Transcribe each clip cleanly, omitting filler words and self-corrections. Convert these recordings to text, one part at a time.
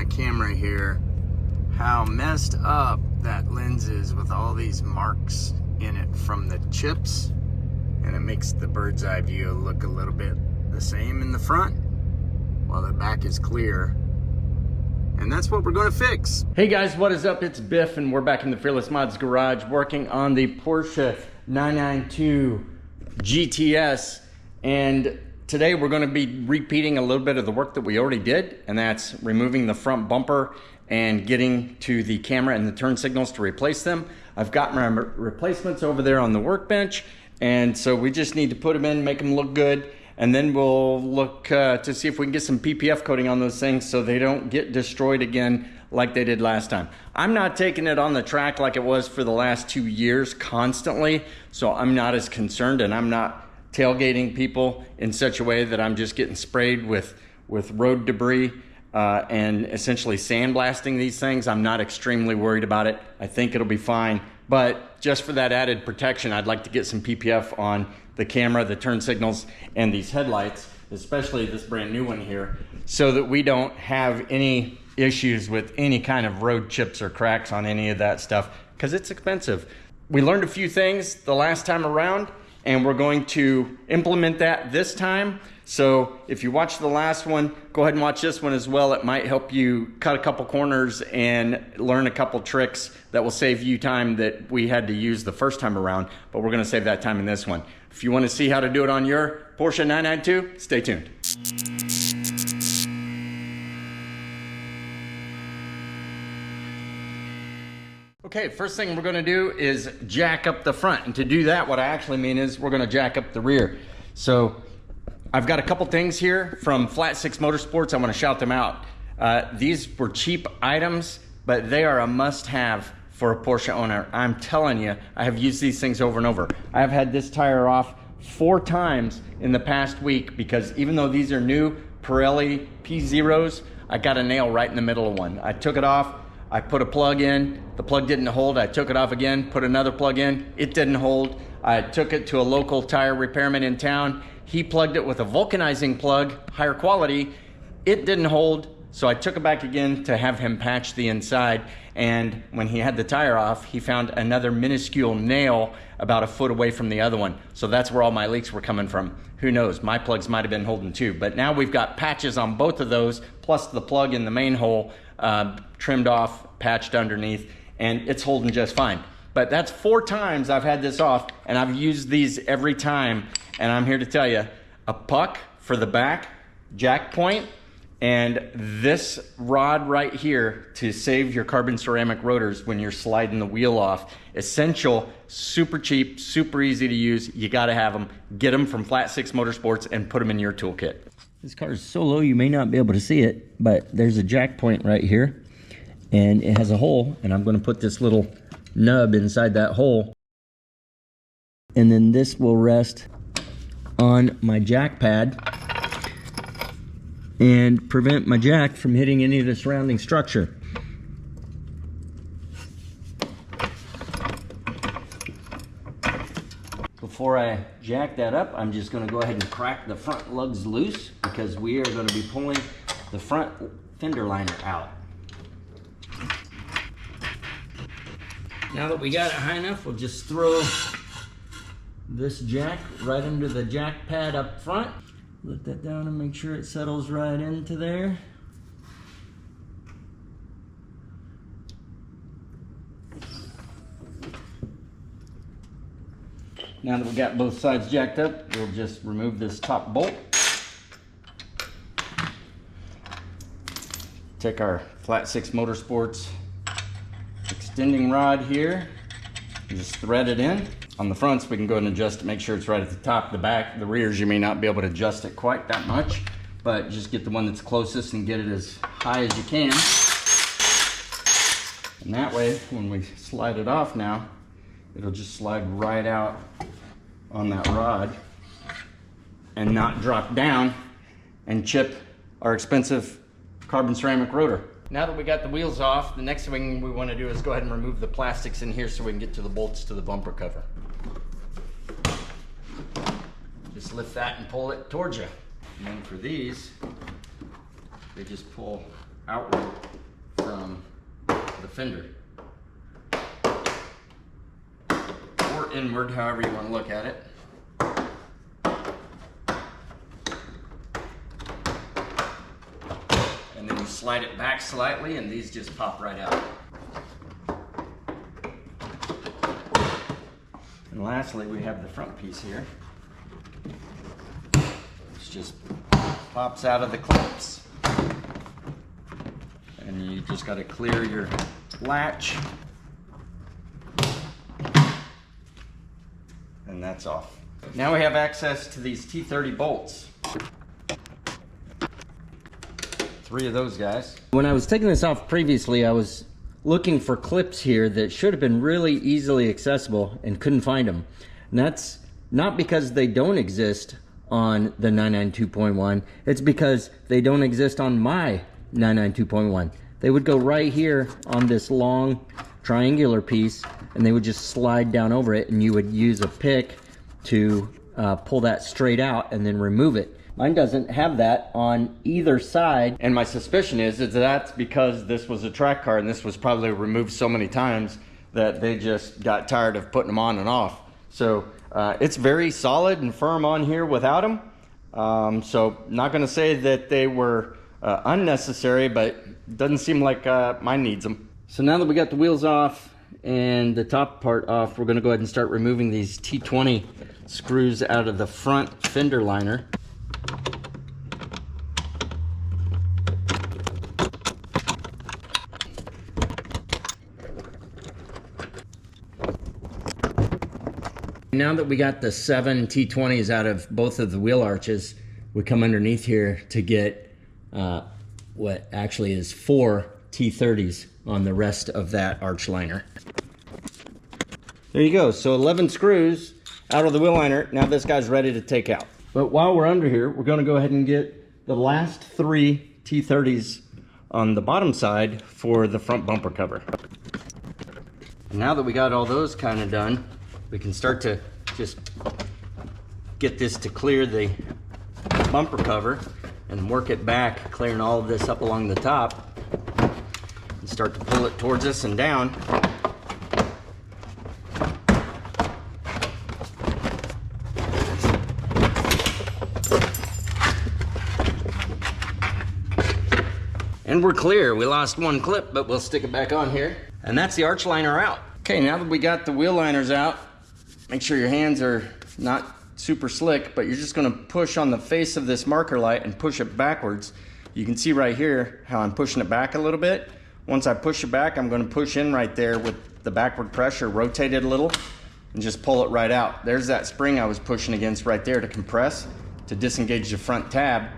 my camera here how messed up that lens is with all these marks in it from the chips, and it makes the bird's eye view look a little bit the same in the front while the back is clear. And that's what we're going to fix. Hey guys, what is up? It's Biff, and we're back in the Fearless Mods garage working on the Porsche 992 GTS. And today we're going to be repeating a little bit of the work that we already did, and that's removing the front bumper and getting to the camera and the turn signals to replace them. I've got my replacements over there on the workbench, and so we just need to put them in, make them look good, and then we'll look to see if we can get some PPF coating on those things so they don't get destroyed again like they did last time. I'm not taking it on the track like it was for the last 2 years constantly, so I'm not as concerned, and I'm not tailgating people in such a way that I'm just getting sprayed with road debris and essentially sandblasting these things. I'm not extremely worried about it. I think it'll be fine, but just for that added protection, I'd like to get some PPF on the camera, the turn signals, and these headlights, especially this brand new one here, so that we don't have any issues with any kind of road chips or cracks on any of that stuff, because it's expensive. We learned a few things the last time around, and we're going to implement that this time. So if you watched the last one, go ahead and watch this one as well. It might help you cut a couple corners and learn a couple tricks that will save you time that we had to use the first time around, but we're gonna save that time in this one. If you wanna see how to do it on your Porsche 992, stay tuned. Okay, first thing we're gonna do is jack up the front. And to do that, what I actually mean is we're gonna jack up the rear. So I've got a couple things here from Flat 6 Motorsports. I wanna shout them out. These were cheap items, but they are a must-have for a Porsche owner. I'm telling you, I have used these things over and over. I've had this tire off 4 times in the past week because even though these are new Pirelli P0s, I got a nail right in the middle of one. I took it off, I put a plug in, the plug didn't hold, I took it off again, put another plug in, it didn't hold. I took it to a local tire repairman in town. He plugged it with a vulcanizing plug, higher quality, it didn't hold, so I took it back again to have him patch the inside, and when he had the tire off, he found another minuscule nail about a foot away from the other one. So that's where all my leaks were coming from. Who knows, my plugs might have been holding too, but now we've got patches on both of those, plus the plug in the main hole trimmed off, patched underneath, and it's holding just fine. But that's 4 times I've had this off, and I've used these every time, and I'm here to tell you, a puck for the back jack point, and this rod right here to save your carbon ceramic rotors when you're sliding the wheel off. Essential, super cheap, super easy to use. You gotta have them. Get them from Flat 6 Motorsports and put them in your toolkit. This car is so low you may not be able to see it, but there's a jack point right here, and it has a hole, and I'm gonna put this little nub inside that hole, and then this will rest on my jack pad and prevent my jack from hitting any of the surrounding structure. Before I jack that up, I'm just going to go ahead and crack the front lugs loose because we are going to be pulling the front fender liner out. Now that we got it high enough, we'll just throw this jack right under the jack pad up front. Lift that down and make sure it settles right into there. Now that we've got both sides jacked up, we'll just remove this top bolt. Take our Flat 6 Motorsports extending rod here and just thread it in. On the fronts, we can go ahead and adjust to make sure it's right at the top. The back, the rears, you may not be able to adjust it quite that much, but just get the one that's closest and get it as high as you can. And that way, when we slide it off now, it'll just slide right out on that rod and not drop down and chip our expensive carbon ceramic rotor. Now that we got the wheels off, the next thing we want to do is go ahead and remove the plastics in here so we can get to the bolts to the bumper cover. Just lift that and pull it towards you. And then for these, they just pull outward from the fender. Or inward, however you want to look at it. And then you slide it back slightly and these just pop right out. And lastly, we have the front piece here. Which just pops out of the clips. And you just got to clear your latch. And that's off. Now we have access to these T30 bolts. 3 of those guys. When I was taking this off previously, I was looking for clips here that should have been really easily accessible and couldn't find them. And that's not because they don't exist on the 992.1, it's because they don't exist on my 992.1. They would go right here on this long triangular piece and they would just slide down over it, and you would use a pick to pull that straight out and then remove it. Mine doesn't have that on either side, and my suspicion is that's because this was a track car and this was probably removed so many times that they just got tired of putting them on and off. So it's very solid and firm on here without them. So not going to say that they were unnecessary, but doesn't seem like mine needs them. So now that we got the wheels off and the top part off, we're going to go ahead and start removing these T20 screws out of the front fender liner. Now that we got the 7 T20s out of both of the wheel arches, we come underneath here to get what actually is 4 T30s on the rest of that arch liner. There you go. So 11 screws out of the wheel liner. Now this guy's ready to take out. But while we're under here, we're going to go ahead and get the last 3 T30s on the bottom side for the front bumper cover. And now that we got all those kind of done, we can start to just get this to clear the bumper cover and work it back, clearing all of this up along the top, and start to pull it towards us and down. And we're clear. We lost 1 clip, but we'll stick it back on here. And that's the arch liner out. Okay, now that we got the wheel liners out, make sure your hands are not super slick, but you're just gonna push on the face of this marker light and push it backwards. You can see right here how I'm pushing it back a little bit. Once I push it back, I'm gonna push in right there with the backward pressure, rotate it a little, and just pull it right out. There's that spring I was pushing against right there to compress, to disengage the front tab.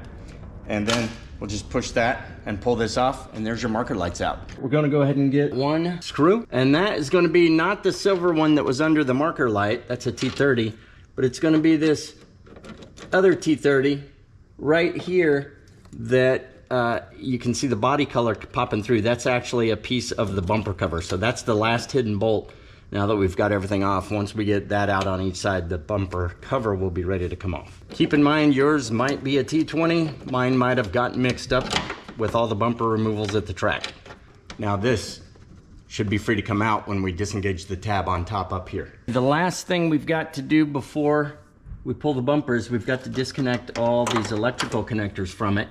And then we'll just push that and pull this off, and there's your marker lights out. We're gonna go ahead and get 1 screw, and that is gonna be not the silver one that was under the marker light, that's a T30, but it's gonna be this other T30 right here that you can see the body color popping through. That's actually a piece of the bumper cover. So that's the last hidden bolt. Now that we've got everything off, once we get that out on each side, the bumper cover will be ready to come off. Keep in mind, yours might be a T20. Mine might have gotten mixed up with all the bumper removals at the track. Now this should be free to come out when we disengage the tab on top up here. The last thing we've got to do before we pull the bumpers, we've got to disconnect all these electrical connectors from it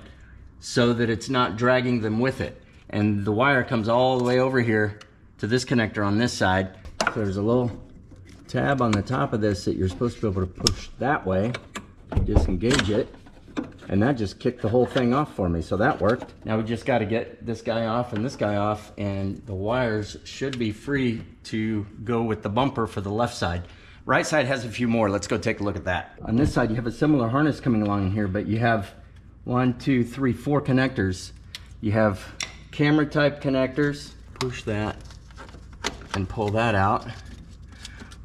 so that it's not dragging them with it. And the wire comes all the way over here to this connector on this side. So there's a little tab on the top of this that you're supposed to be able to push that way, disengage it, and that just kicked the whole thing off for me, so that worked. Now we just got to get this guy off and this guy off, and the wires should be free to go with the bumper for the left side. Right side has a few more. Let's go take a look at that. On this side you have a similar harness coming along here, but you have 1, 2, 3, 4 connectors. You have camera type connectors. Push that and pull that out.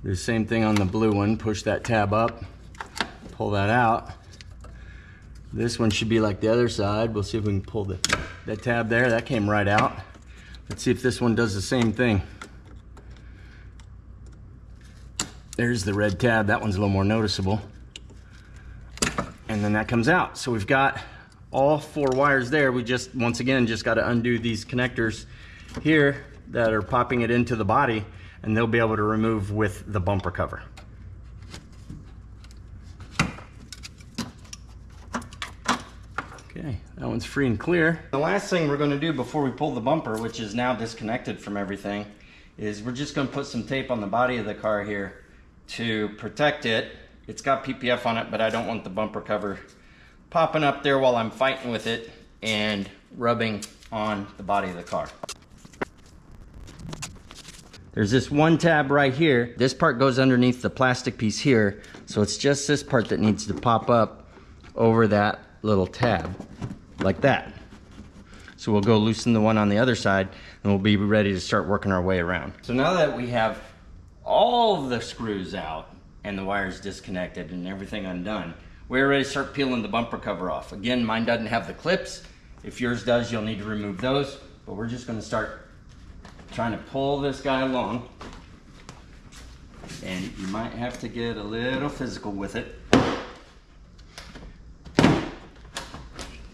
Do the same thing on the blue one. Push that tab up, pull that out. This one should be like the other side. We'll see if we can pull that tab there. That came right out. Let's see if this one does the same thing. There's the red tab. That one's a little more noticeable. And then that comes out. So we've got all 4 wires there. We just, once again, just got to undo these connectors here that are popping it into the body, and they'll be able to remove with the bumper cover. Okay, that one's free and clear. The last thing we're going to do before we pull the bumper, which is now disconnected from everything, is we're just going to put some tape on the body of the car here to protect it. It's got PPF on it, but I don't want the bumper cover popping up there while I'm fighting with it and rubbing on the body of the car. There's this one tab right here. This part goes underneath the plastic piece here, so it's just this part that needs to pop up over that little tab, like that. So we'll go loosen the one on the other side, and we'll be ready to start working our way around. So now that we have all the screws out and the wires disconnected and everything undone, we're ready to start peeling the bumper cover off. Again, mine doesn't have the clips. If yours does, you'll need to remove those, but we're just gonna start trying to pull this guy along, and you might have to get a little physical with it,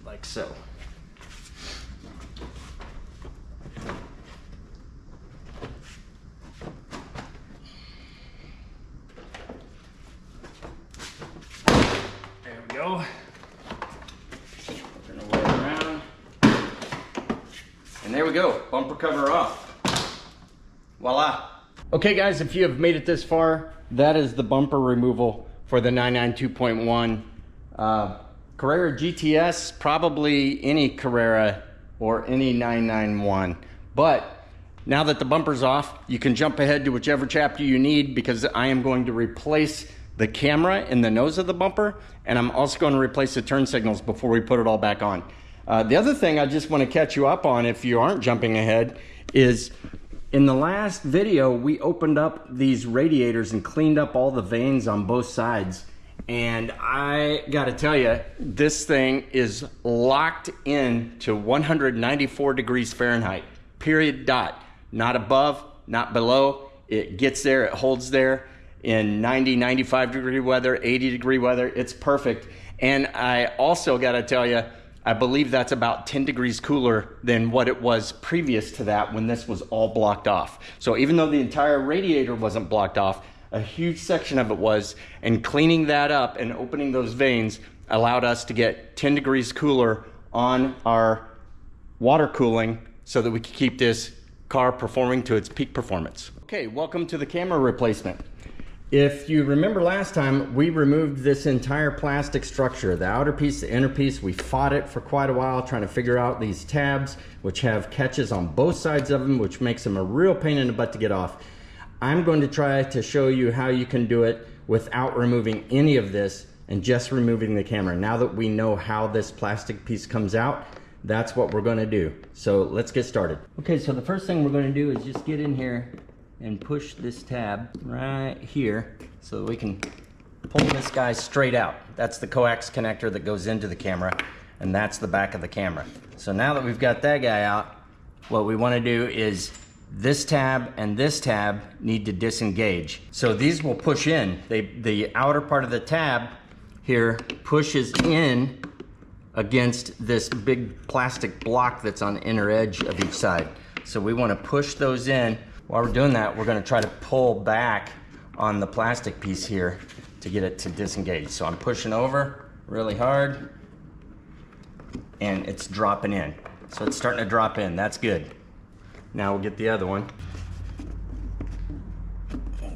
like so. There we go. Turn our way around. And there we go, bumper cover off. Voila. Okay guys, if you have made it this far, that is the bumper removal for the 992.1 Carrera GTS, probably any Carrera or any 991. But now that the bumper's off, you can jump ahead to whichever chapter you need, because I am going to replace the camera in the nose of the bumper, and I'm also going to replace the turn signals before we put it all back on. The other thing I just want to catch you up on, if you aren't jumping ahead, is in the last video, we opened up these radiators and cleaned up all the veins on both sides. And I gotta tell you, this thing is locked in to 194 degrees Fahrenheit, period, dot. Not above, not below. It gets there, it holds there in 90, 95 degree weather, 80 degree weather. It's perfect. And I also gotta tell you, I believe that's about 10 degrees cooler than what it was previous to that when this was all blocked off. So even though the entire radiator wasn't blocked off, a huge section of it was, and cleaning that up and opening those veins allowed us to get 10 degrees cooler on our water cooling so that we could keep this car performing to its peak performance. Okay, welcome to the camera replacement. If you remember last time, we removed this entire plastic structure, the outer piece, the inner piece. We fought it for quite a while trying to figure out these tabs, which have catches on both sides of them, which makes them a real pain in the butt to get off. I'm going to try to show you how you can do it without removing any of this and just removing the camera. Now that we know how this plastic piece comes out, that's what we're going to do. So let's get started. Okay, so the first thing we're going to do is just get in here and push this tab right here so that we can pull this guy straight out. That's the coax connector that goes into the camera, and that's the back of the camera. So now that we've got that guy out, what we want to do is this tab and this tab need to disengage. So these will push in. The outer part of the tab here pushes in against this big plastic block that's on the inner edge of each side. So we want to push those in. While we're doing that, we're going to try to pull back on the plastic piece here to get it to disengage. So I'm pushing over really hard, and it's dropping in. So it's starting to drop in. That's good. Now we'll get the other one.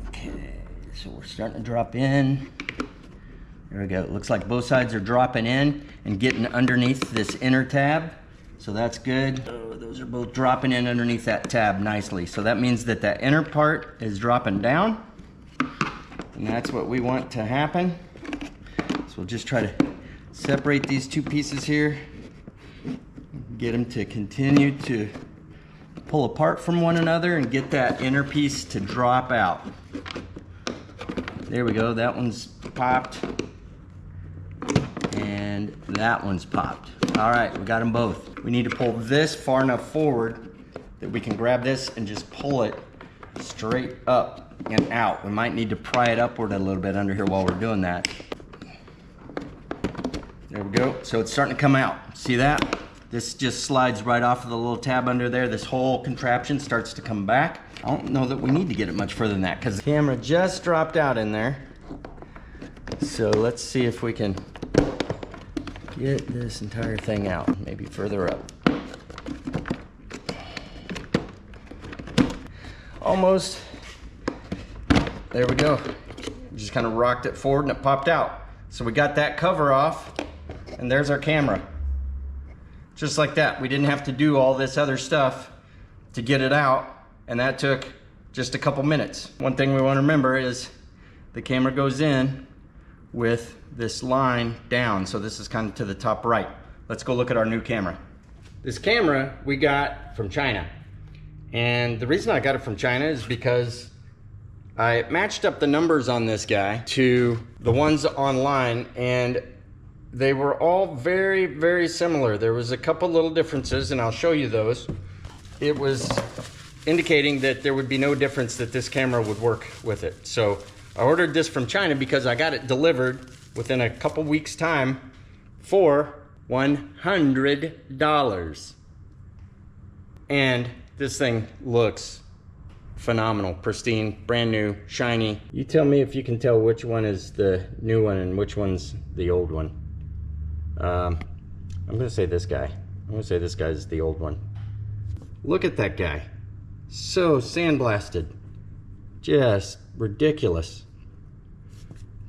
Okay, so we're starting to drop in. There we go. It looks like both sides are dropping in and getting underneath this inner tab. So that's good. Oh, those are both dropping in underneath that tab nicely. So that means that that inner part is dropping down, and that's what we want to happen. So we'll just try to separate these two pieces here, get them to continue to pull apart from one another and get that inner piece to drop out. There we go, that one's popped, and that one's popped. All right, we got them both. We need to pull this far enough forward that we can grab this and just pull it straight up and out. We might need to pry it upward a little bit under here while we're doing that. There we go. So it's starting to come out. See that? This just slides right off of the little tab under there. This whole contraption starts to come back. I don't know that we need to get it much further than that because the camera just dropped out in there. So let's see if we can get this entire thing out, maybe further up. Almost. There we go. We just kind of rocked it forward and it popped out. So we got that cover off and there's our camera. Just like that. We didn't have to do all this other stuff to get it out, and that took just a couple minutes. One thing we want to remember is the camera goes in with this line down, so this is kind of to the top right. Let's go look at our new camera. This camera we got from China, and the reason I got it from China is because I matched up the numbers on this guy to the ones online, and they were all very, very similar. There was a couple little differences, and I'll show you those. It was indicating that there would be no difference that this camera would work with it. So I ordered this from China because I got it delivered within a couple weeks' time for $100. And this thing looks phenomenal, pristine, brand new, shiny. You tell me if you can tell which one is the new one and which one's the old one. I'm gonna say this guy. I'm gonna say this guy's the old one. Look at that guy. So sandblasted. Just ridiculous.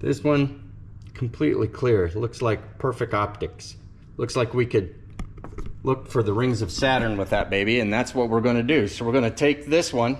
This one, completely clear. Looks like perfect optics. Looks like we could look for the rings of Saturn with that baby, and that's what we're gonna do. So we're gonna take this one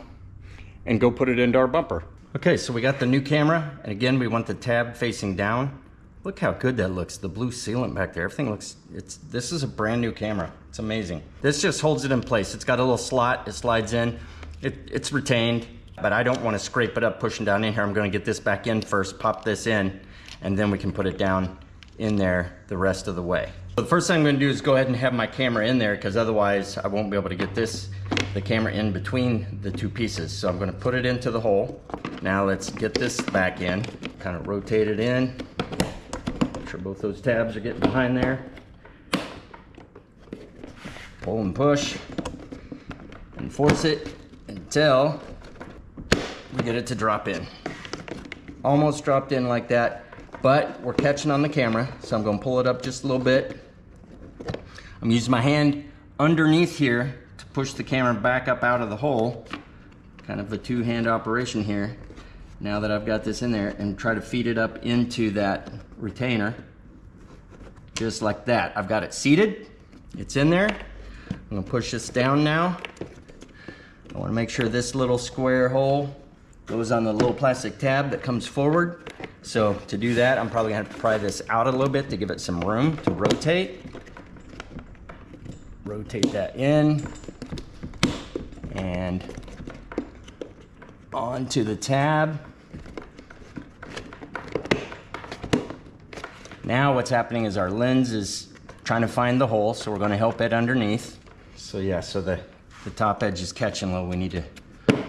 and go put it into our bumper. Okay, so we got the new camera, and again, we want the tab facing down. Look how good that looks. The blue sealant back there, everything looks, this is a brand new camera. It's amazing. This just holds it in place. It's got a little slot, it slides in. It's retained, but I don't want to scrape it up pushing down in here. I'm gonna get this back in first, pop this in, and then we can put it down in there the rest of the way. So the first thing I'm gonna do is go ahead and have my camera in there, because otherwise I won't be able to get the camera in between the two pieces. So I'm gonna put it into the hole. Now let's get this back in, kind of rotate it in. Make sure both those tabs are getting behind there. Pull and push and force it until we get it to drop in. Almost dropped in like that, but we're catching on the camera, so I'm gonna pull it up just a little bit. I'm using my hand underneath here to push the camera back up out of the hole. Kind of a two-hand operation here. Now that I've got this in there, and try to feed it up into that retainer. Just like that. I've got it seated. It's in there. I'm gonna push this down now. I wanna make sure this little square hole goes on the little plastic tab that comes forward. So to do that, I'm probably gonna have to pry this out a little bit to give it some room to rotate. Rotate that in and onto the tab. Now what's happening is our lens is trying to find the hole, so we're gonna help it underneath. So yeah, so the top edge is catching a little. We need to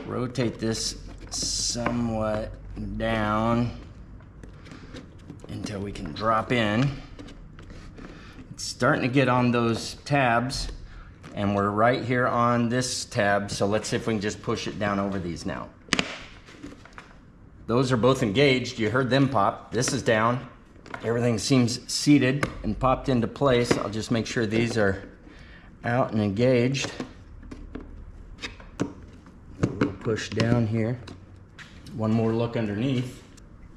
rotate this somewhat down until we can drop in. It's starting to get on those tabs, and we're right here on this tab, so let's see if we can just push it down over these now. Those are both engaged. You heard them pop. This is down. Everything seems seated and popped into place. I'll just make sure these are out and engaged. A little push down here. One more look underneath,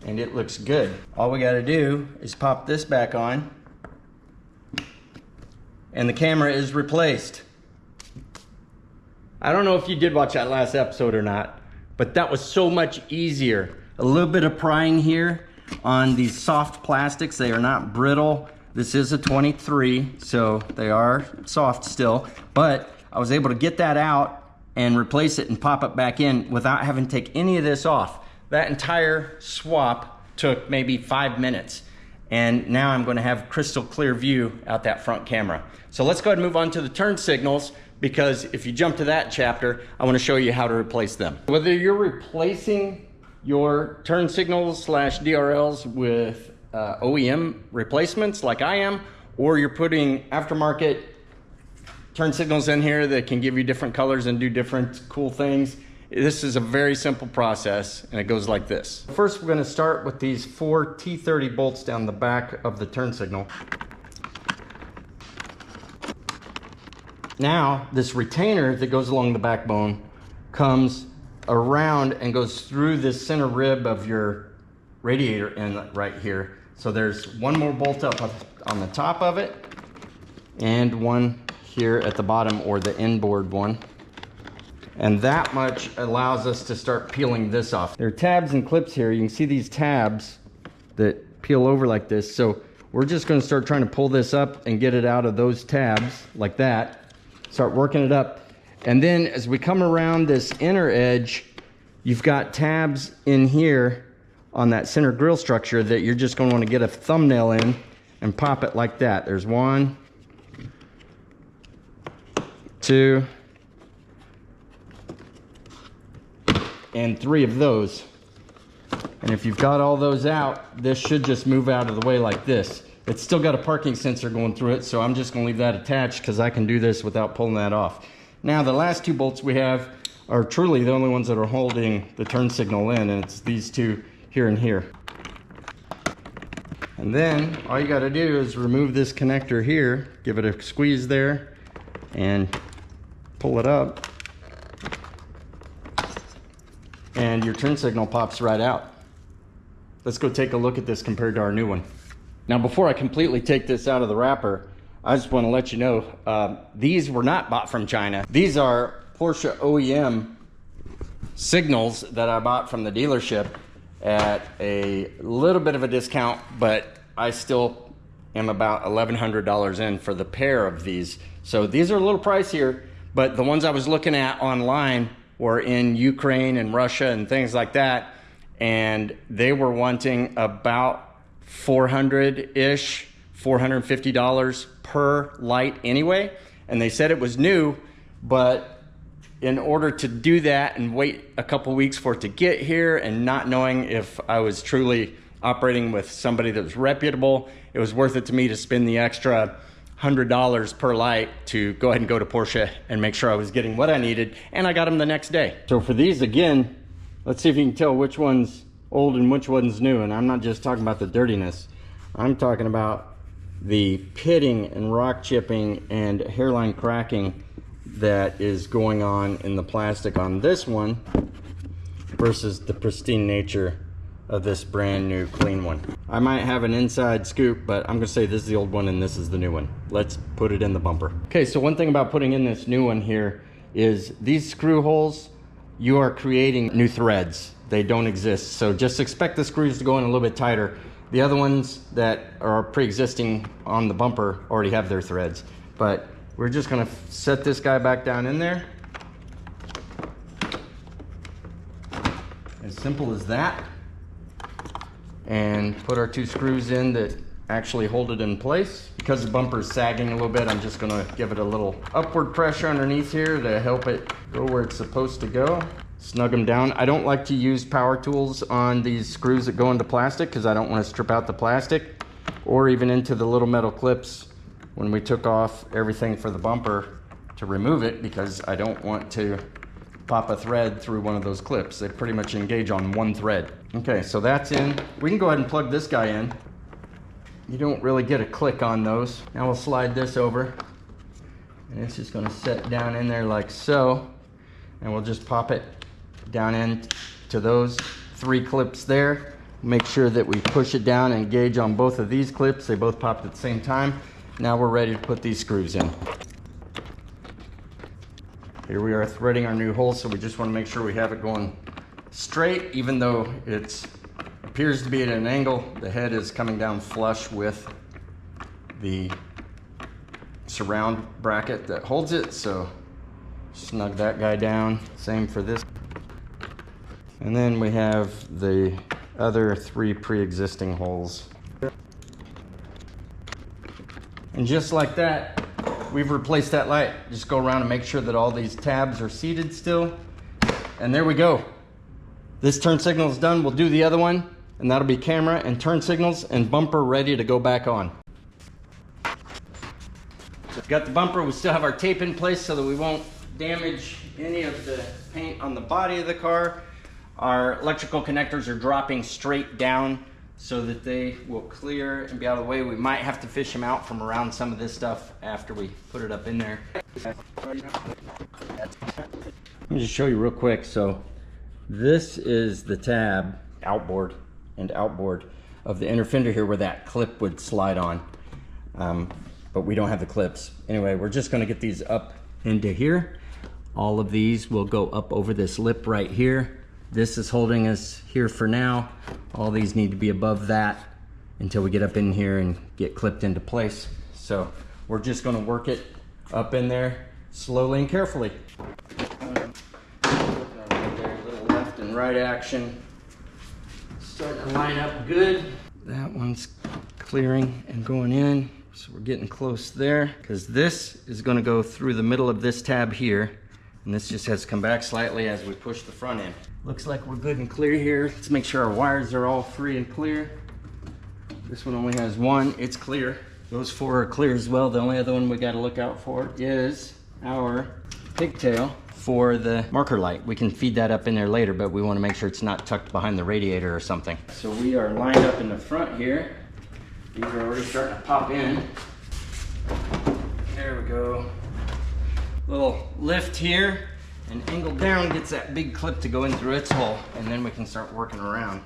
and it looks good. All we gotta do is pop this back on, and the camera is replaced. I don't know if you did watch that last episode or not, but that was so much easier. A little bit of prying here on these soft plastics. They are not brittle. This is a 23, so they are soft still, but I was able to get that out and replace it and pop it back in without having to take any of this off. That entire swap took maybe 5 minutes. And now I'm going to have crystal clear view out that front camera. So let's go ahead and move on to the turn signals, because if you jump to that chapter, I want to show you how to replace them. Whether you're replacing your turn signals / DRLs with OEM replacements like I am, or you're putting aftermarket turn signals in here that can give you different colors and do different cool things, this is a very simple process, and it goes like this. First, we're going to start with these 4 T30 bolts down the back of the turn signal. Now, this retainer that goes along the backbone comes around and goes through this center rib of your radiator inlet right here. So there's one more bolt up on the top of it, and one here at the bottom, or the inboard one. And that much allows us to start peeling this off. There are tabs and clips here. You can see these tabs that peel over like this. So we're just going to start trying to pull this up and get it out of those tabs like that. Start working it up. And then as we come around this inner edge, you've got tabs in here on that center grill structure that you're just going to want to get a thumbnail in and pop it like that. There's 1, 2, and 3 of those. And if you've got all those out, this should just move out of the way like this. It's still got a parking sensor going through it, so I'm just going to leave that attached because I can do this without pulling that off. Now, the last 2 bolts we have are truly the only ones that are holding the turn signal in, and it's these 2 here and here. And then all you got to do is remove this connector here, give it a squeeze there, and pull it up, and your turn signal pops right out. Let's go take a look at this compared to our new one. Now, before I completely take this out of the wrapper, I just want to let you know, these were not bought from China. These are Porsche OEM signals that I bought from the dealership at a little bit of a discount, but I still am about $1,100 in for the pair of these. So these are a little pricier, but the ones I was looking at online were in Ukraine and Russia and things like that, and they were wanting about $400-ish, $450 per light anyway, and they said it was new, but in order to do that and wait a couple weeks for it to get here, and not knowing if I was truly operating with somebody that was reputable, it was worth it to me to spend the extra $100 per light to go ahead and go to Porsche and make sure I was getting what I needed, and I got them the next day. So for these, again, let's see if you can tell which one's old and which one's new. And I'm not just talking about the dirtiness, I'm talking about the pitting and rock chipping and hairline cracking that is going on in the plastic on this one versus the pristine nature of this brand new clean one. I might have an inside scoop, but I'm gonna say this is the old one and this is the new one. Let's put it in the bumper. Okay, so one thing about putting in this new one here is these screw holes, you are creating new threads. They don't exist, so just expect the screws to go in a little bit tighter. The other ones that are pre-existing on the bumper already have their threads, but we're just gonna set this guy back down in there. As simple as that. And put our 2 screws in that actually hold it in place. Because the bumper is sagging a little bit, I'm just gonna give it a little upward pressure underneath here to help it go where it's supposed to go. Snug them down. I don't like to use power tools on these screws that go into plastic because I don't want to strip out the plastic, or even into the little metal clips when we took off everything for the bumper to remove it, because I don't want to pop a thread through one of those clips. They pretty much engage on one thread. Okay, so that's in. We can go ahead and plug this guy in. You don't really get a click on those. Now we'll slide this over, and it's just gonna set down in there like so, and we'll just pop it down into those 3 clips there. Make sure that we push it down and engage on both of these clips. They both popped at the same time. Now we're ready to put these screws in. Here we are threading our new hole, so we just want to make sure we have it going straight, even though it appears to be at an angle. The head is coming down flush with the surround bracket that holds it, so snug that guy down. Same for this. And then we have the other 3 pre-existing holes. And just like that, we've replaced that light. Just go around and make sure that all these tabs are seated still. And there we go. This turn signal is done. We'll do the other one, and that'll be camera and turn signals and bumper ready to go back on. Got the bumper, we still have our tape in place so that we won't damage any of the paint on the body of the car. Our electrical connectors are dropping straight down so that they will clear and be out of the way. We might have to fish them out from around some of this stuff after we put it up in there. Let me just show you real quick. So this is the tab, outboard and outboard of the inner fender here where that clip would slide on. But we don't have the clips. Anyway, we're just gonna get these up into here. All of these will go up over this lip right here. This is holding us here for now. All these need to be above that until we get up in here and get clipped into place. So we're just gonna work it up in there slowly and carefully. Little left and right action. Starting to line up good. That one's clearing and going in. So we're getting close there because this is going to go through the middle of this tab here. And this just has to come back slightly as we push the front in. Looks like we're good and clear here. Let's make sure our wires are all free and clear. This one only has one, it's clear. Those four are clear as well. The only other one we got to look out for is our pigtail for the marker light. We can feed that up in there later, but we want to make sure it's not tucked behind the radiator or something. So we are lined up in the front here. These are already starting to pop in. There we go. Little lift here and angle down gets that big clip to go in through its hole, and then we can start working around.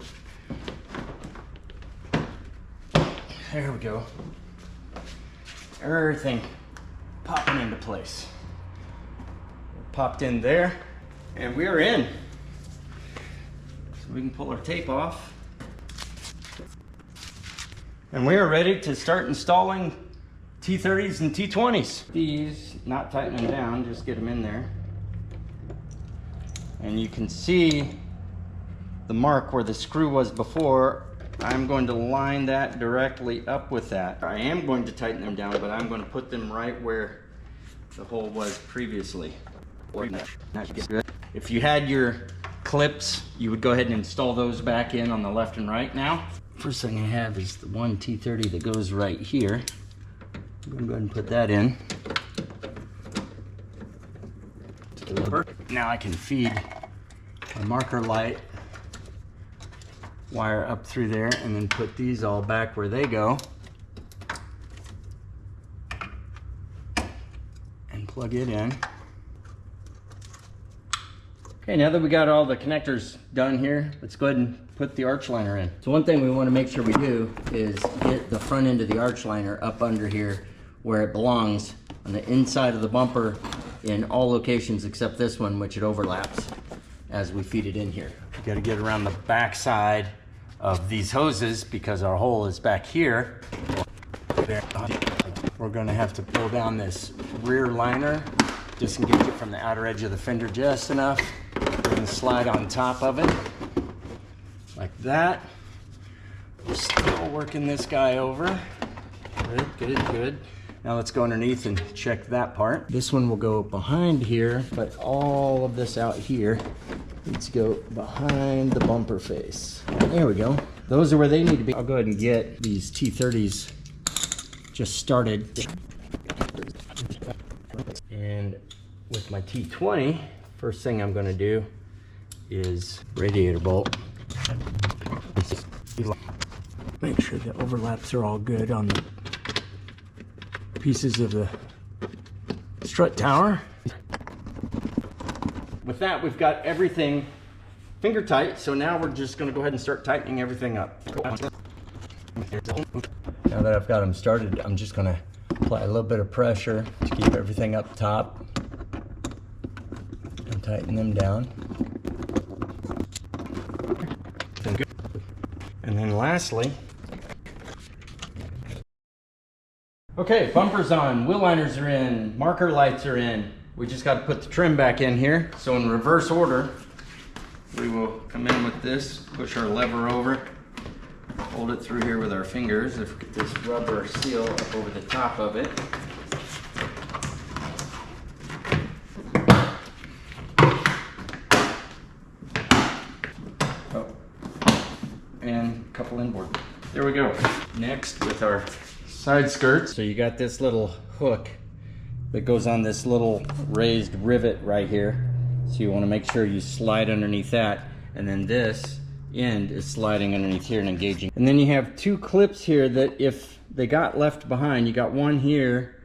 There we go. Everything popping into place. Popped in there, and we are in. So we can pull our tape off. And we are ready to start installing T30s and T20s. These, not tighten them down, just get them in there. And you can see the mark where the screw was before. I'm going to line that directly up with that. I am going to tighten them down, but I'm going to put them right where the hole was previously. If you had your clips, you would go ahead and install those back in on the left and right now. First thing I have is the one T30 that goes right here. I'm going to go ahead and put that in. Now I can feed a marker light wire up through there and then put these all back where they go. And plug it in. Okay, now that we got all the connectors done here, let's go ahead and put the arch liner in. So one thing we want to make sure we do is get the front end of the arch liner up under here where it belongs on the inside of the bumper in all locations except this one, which it overlaps as we feed it in here. We got to get around the back side of these hoses because our hole is back here. We're going to have to pull down this rear liner, disengage it from the outer edge of the fender just enough, and slide on top of it like that. We're still working this guy over. Good, good, good. Now let's go underneath and check that part. This one will go behind here, but all of this out here needs to go behind the bumper face. There we go. Those are where they need to be. I'll go ahead and get these T30s just started. And with my T20, first thing I'm gonna do is radiator bolt. Make sure the overlaps are all good on the pieces of the strut tower. With that, we've got everything finger tight, so now we're just going to go ahead and start tightening everything up. Now that I've got them started, I'm just going to apply a little bit of pressure to keep everything up top and tighten them down. And then lastly, okay, bumpers on, wheel liners are in, marker lights are in. We just got to put the trim back in here. So in reverse order, we will come in with this, push our lever over, hold it through here with our fingers. If we get this rubber seal up over the top of it. Oh. And a couple inboard. There we go. Next with our side skirts. So you got this little hook that goes on this little raised rivet right here. So you want to make sure you slide underneath that, and then this end is sliding underneath here and engaging. And then you have two clips here that if they got left behind, you got one here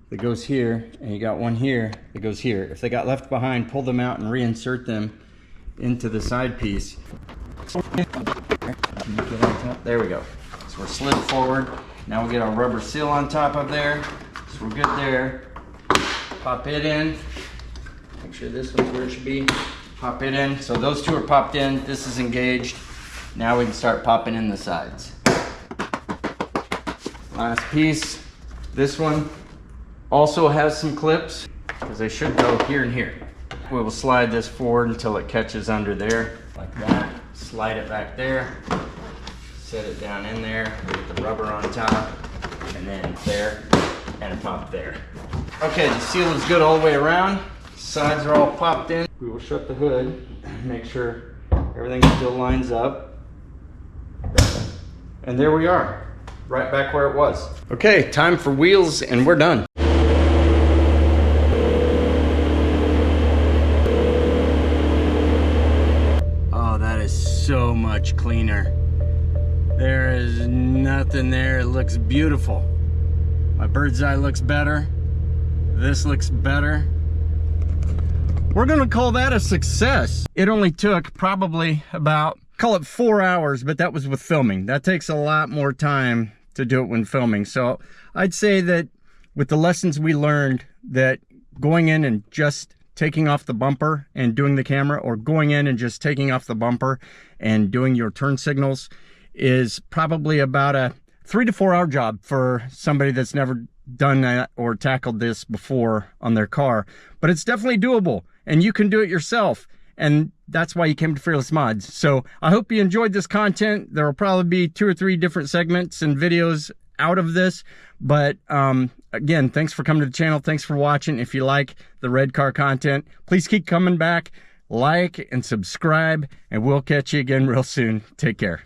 that goes here, and you got one here that goes here. If they got left behind, pull them out and reinsert them into the side piece. There we go. So we're slid forward. Now we get our rubber seal on top of there. So we're good there. Pop it in. Make sure this one's where it should be. Pop it in. So those two are popped in. This is engaged. Now we can start popping in the sides. Last piece. This one also has some clips because they should go here and here. We will slide this forward until it catches under there like that. Slide it back there. Set it down in there. Get the rubber on top. And then there. And pop there. Okay, the seal is good all the way around. Sides are all popped in. We will shut the hood, make sure everything still lines up. And there we are, right back where it was. Okay, time for wheels and we're done. Oh, that is so much cleaner. There is nothing there. It looks beautiful. My bird's eye looks better. This looks better. We're gonna call that a success. It only took probably about, call it 4 hours, but that was with filming. That takes a lot more time to do it when filming. So I'd say that with the lessons we learned, that going in and just taking off the bumper and doing the camera, or going in and just taking off the bumper and doing your turn signals, is probably about a 3 to 4 hour job for somebody that's never done that or tackled this before on their car. But it's definitely doable, and you can do it yourself. And that's why you came to Fearless Mods. So I hope you enjoyed this content. There will probably be 2 or 3 different segments and videos out of this. But again, thanks for coming to the channel. Thanks for watching. If you like the red car content, please keep coming back. Like and subscribe, and we'll catch you again real soon. Take care.